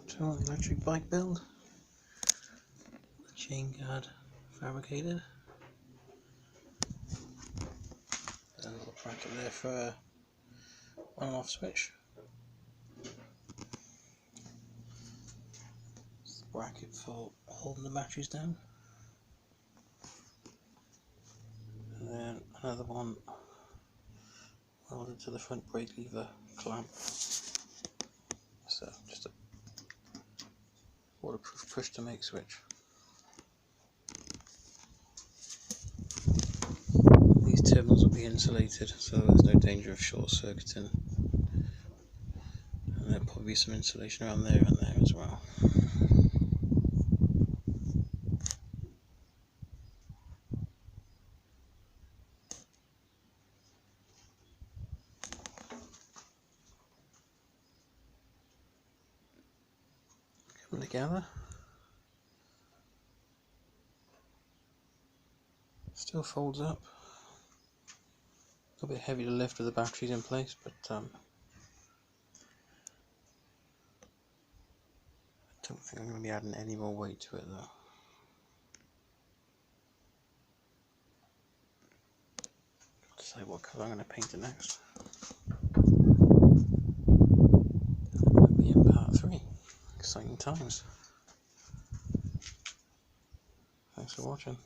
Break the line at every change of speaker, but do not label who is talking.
To our electric bike build, the chain guard fabricated, there's a little bracket there for a on and off switch, it's the bracket for holding the batteries down, and then another one welded to the front brake lever clamp. So just a waterproof push to make switch. These terminals will be insulated so there's no danger of short circuiting, and there'll probably be some insulation around there and there as well. Coming together. Still folds up. A little bit heavy to lift with the batteries in place, but I don't think I'm going to be adding any more weight to it though. I'll decide what colour I'm going to paint it next. That'll be in part 3. Exciting times. Thanks for watching.